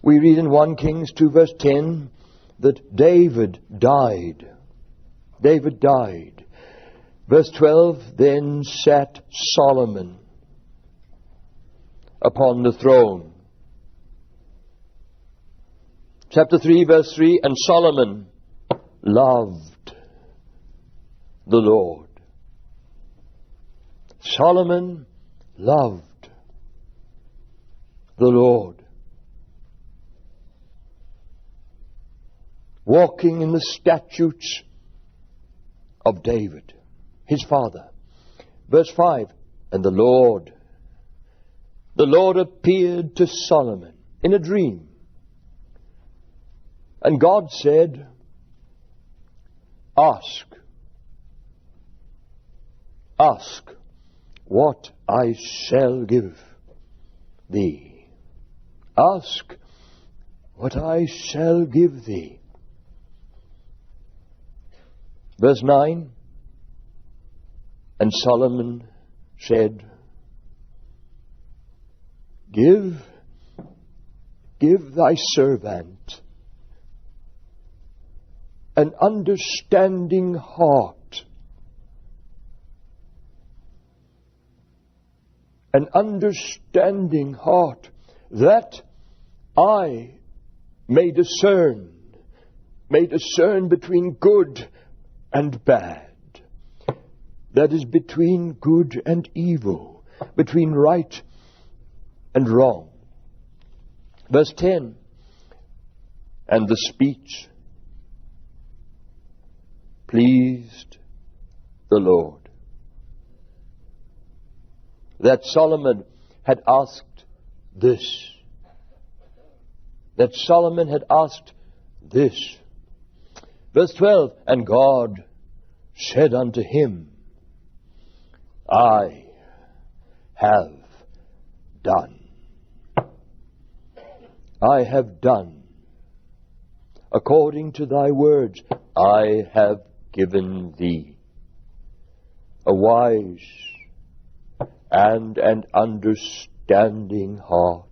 We read in 1 Kings 2 verse 10 that David died. David died. Verse 12, then sat Solomon upon the throne. Chapter 3 verse 3, and Solomon loved the Lord. Solomon loved the Lord. Walking in the statutes of David, his father. Verse 5, and the Lord appeared to Solomon in a dream. And God said, ask what I shall give thee. Ask what I shall give thee. Verse 9, and Solomon said, Give thy servant an understanding heart, that I may discern between good and bad. That is, between good and evil, between right and wrong. Verse 10, and the speech pleased the Lord. That Solomon had asked this. Verse 12, and God said unto him, I have done. I have done. According to thy words, I have given thee a wise and an understanding heart.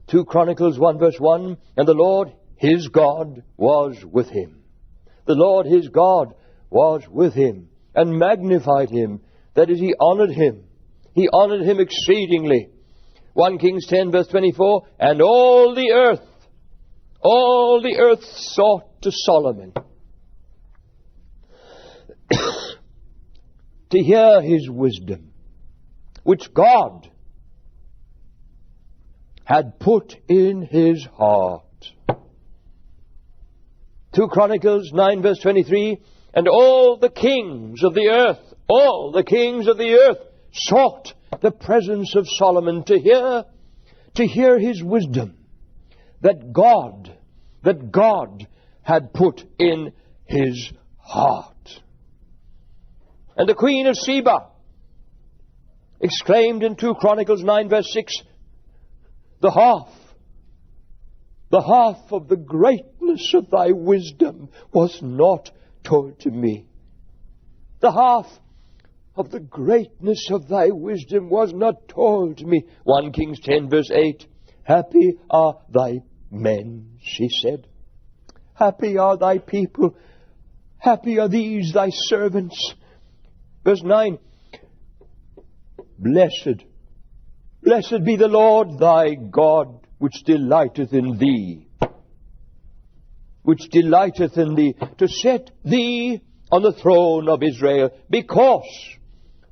2 Chronicles 1 verse 1, and the Lord his God was with him. The Lord his God was with him and magnified him. That is, he honored him. He honored him exceedingly. 1 Kings 10 verse 24, and all the earth sought to Solomon to hear his wisdom, which God had put in his heart. 2 Chronicles 9 verse 23, and all the kings of the earth sought the presence of Solomon to hear his wisdom that God had put in his heart. And the Queen of Sheba exclaimed in 2 Chronicles 9 verse 6, the half of the greatness of thy wisdom was not told to me. The half of the greatness of thy wisdom was not told to me. 1 Kings 10 verse 8, happy are thy men, she said. Happy are thy people. Happy are these thy servants. Verse 9, Blessed be the Lord thy God, which delighteth in thee, to set thee on the throne of Israel, because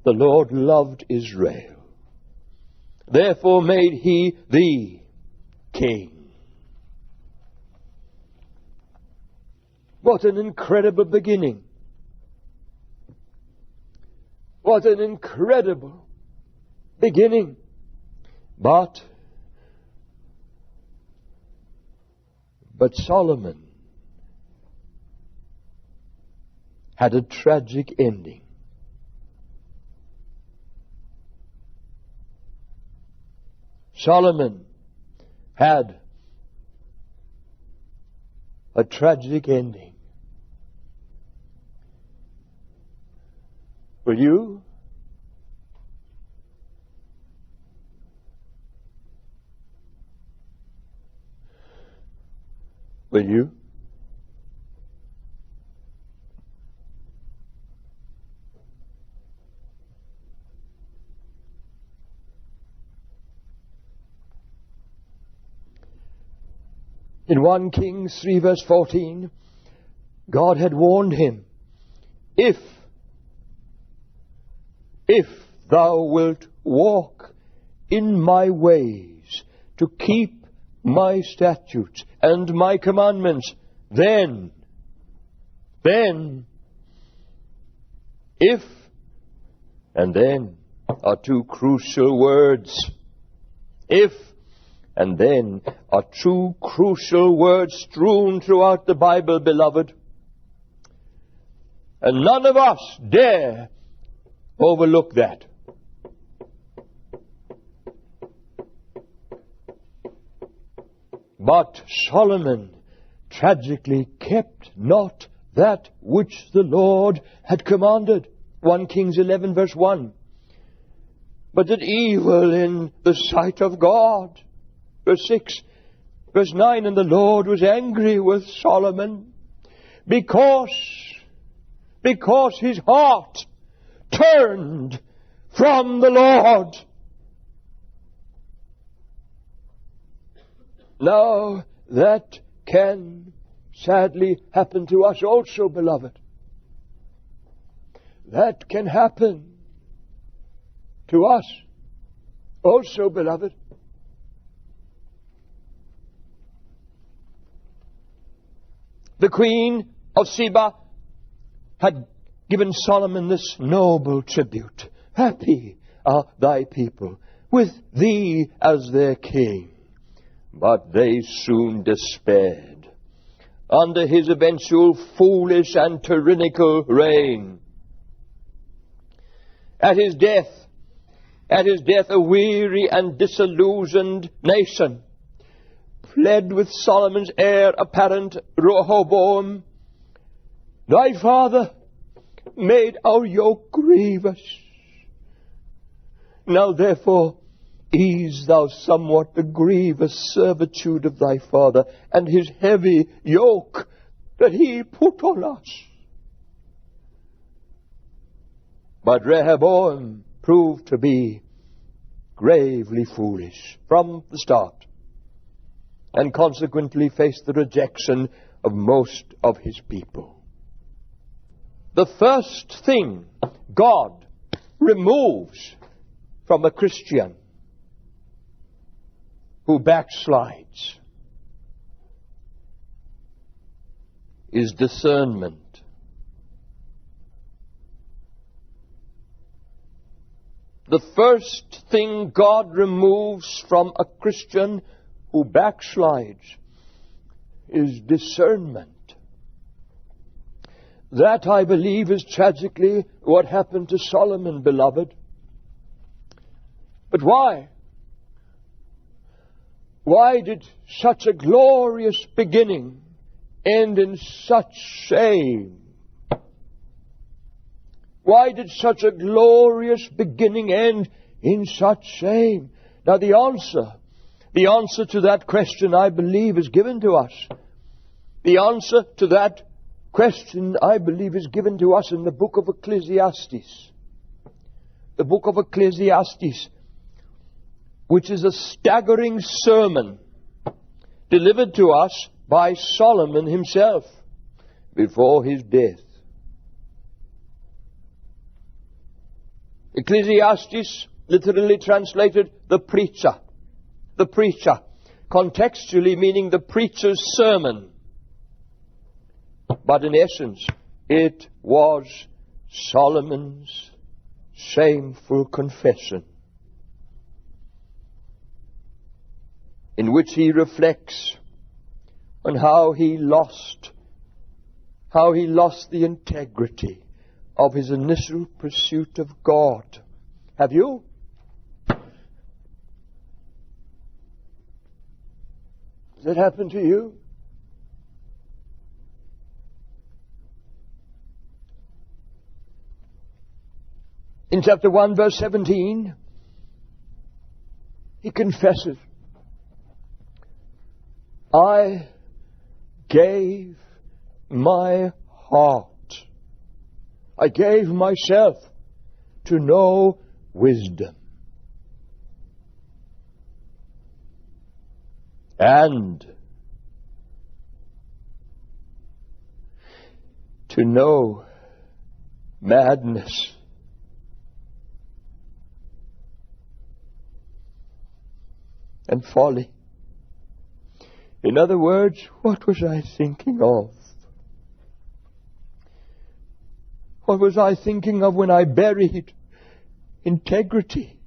the Lord loved Israel. Therefore made he thee king. What an incredible beginning. What an incredible beginning. But Solomon had a tragic ending. Solomon had a tragic ending. Will you? Will you? In 1 Kings 3 verse 14, God had warned him, If thou wilt walk in my ways, to keep my statutes and my commandments, then, if, and then are two crucial words. If and then are two crucial words strewn throughout the Bible, beloved. And none of us dare overlook that. But Solomon tragically kept not that which the Lord had commanded. 1 Kings 11 verse 1. But did evil in the sight of God. Verse 6. Verse 9. And the Lord was angry with Solomon because his heart turned from the Lord. Now, that can sadly happen to us also, beloved. That can happen to us also, beloved. The Queen of Sheba had given Solomon this noble tribute. Happy are thy people, with thee as their king. But they soon despaired under his eventual foolish and tyrannical reign. At his death, a weary and disillusioned nation pled with Solomon's heir apparent, Rehoboam, Thy father made our yoke grievous. Now therefore ease thou somewhat the grievous servitude of thy father, and his heavy yoke that he put on us. But Rehoboam proved to be gravely foolish from the start, and consequently faced the rejection of most of his people. The first thing God removes from a Christian who backslides is discernment. The first thing God removes from a Christian who backslides is discernment. That, I believe, is tragically what happened to Solomon, beloved. But why? Why did such a glorious beginning end in such shame? Why did such a glorious beginning end in such shame? Now the answer to that question, I believe, is given to us. The answer to that question, I believe, is given to us in the book of Ecclesiastes. The book of Ecclesiastes, which is a staggering sermon delivered to us by Solomon himself before his death. Ecclesiastes, literally translated, the preacher. The preacher, contextually meaning the preacher's sermon. But in essence, it was Solomon's shameful confession, in which he reflects on how he lost the integrity of his initial pursuit of God. Have you? Does that happen to you? In chapter 1, verse 17, he confesses, I gave my heart. I gave myself to know wisdom. And to know madness. And folly. In other words, what was I thinking of? What was I thinking of when I buried integrity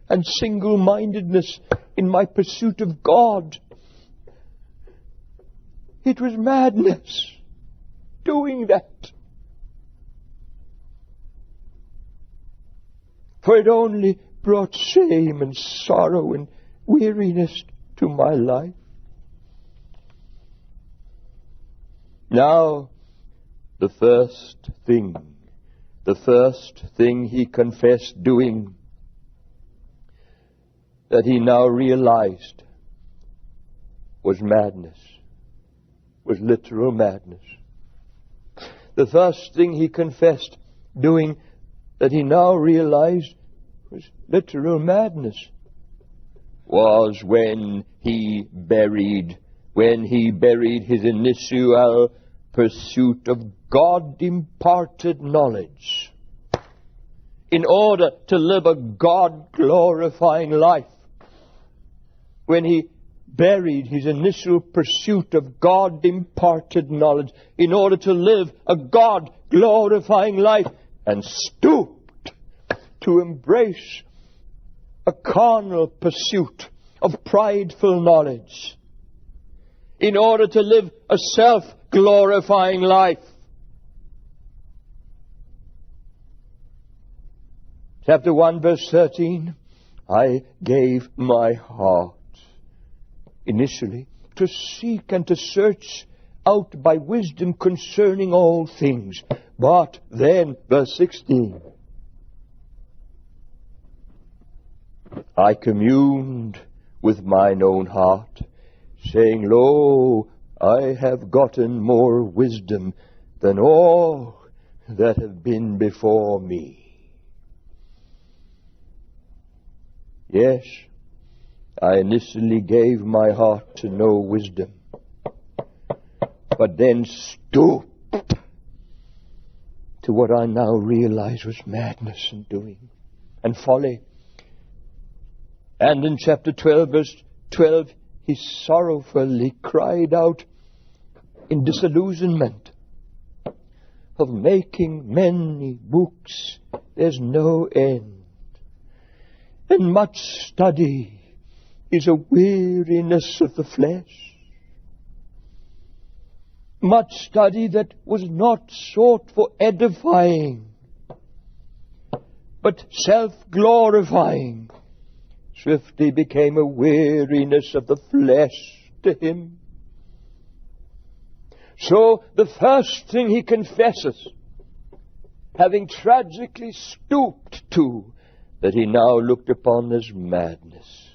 and single-mindedness in my pursuit of God? It was madness doing that. For it only brought shame and sorrow and weariness to my life. Now, the first thing he confessed doing, that he now realized was madness, was literal madness. The first thing he confessed doing that he now realized was literal madness was when he buried his initial pursuit of God-imparted knowledge in order to live a God-glorifying life. When he buried his initial pursuit of God-imparted knowledge in order to live a God-glorifying life and stooped to embrace a carnal pursuit of prideful knowledge in order to live a self-glorifying life. Chapter 1, verse 13, I gave my heart initially to seek and to search out by wisdom concerning all things. But then, verse 16, I communed with mine own heart, saying, Lo, I have gotten more wisdom than all that have been before me. Yes, I initially gave my heart to know wisdom, but then stooped to what I now realize was madness and doing and folly. And in chapter 12, verse 12, he sorrowfully cried out in disillusionment of making many books, there's no end. And much study is a weariness of the flesh. Much study that was not sought for edifying, but self-glorifying, swiftly became a weariness of the flesh to him. So the first thing he confesses, having tragically stooped to, that he now looked upon as madness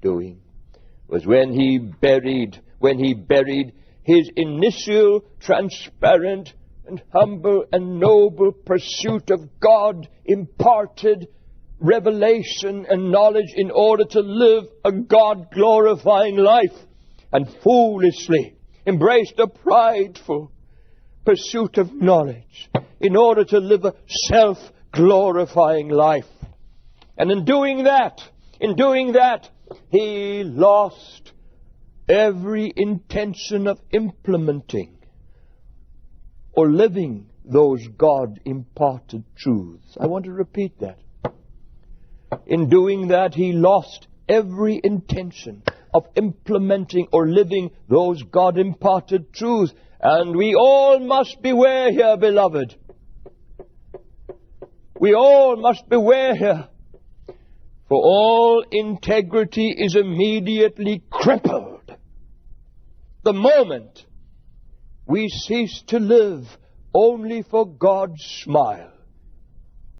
doing, was when he buried his initial transparent and humble and noble pursuit of God-imparted revelation and knowledge in order to live a God-glorifying life, and foolishly embraced a prideful pursuit of knowledge in order to live a self-glorifying life. And in doing that, he lost every intention of implementing or living those God-imparted truths. I want to repeat that. In doing that, he lost every intention of implementing or living those God-imparted truths. And we all must beware here, beloved. We all must beware here. For all integrity is immediately crippled the moment we cease to live only for God's smile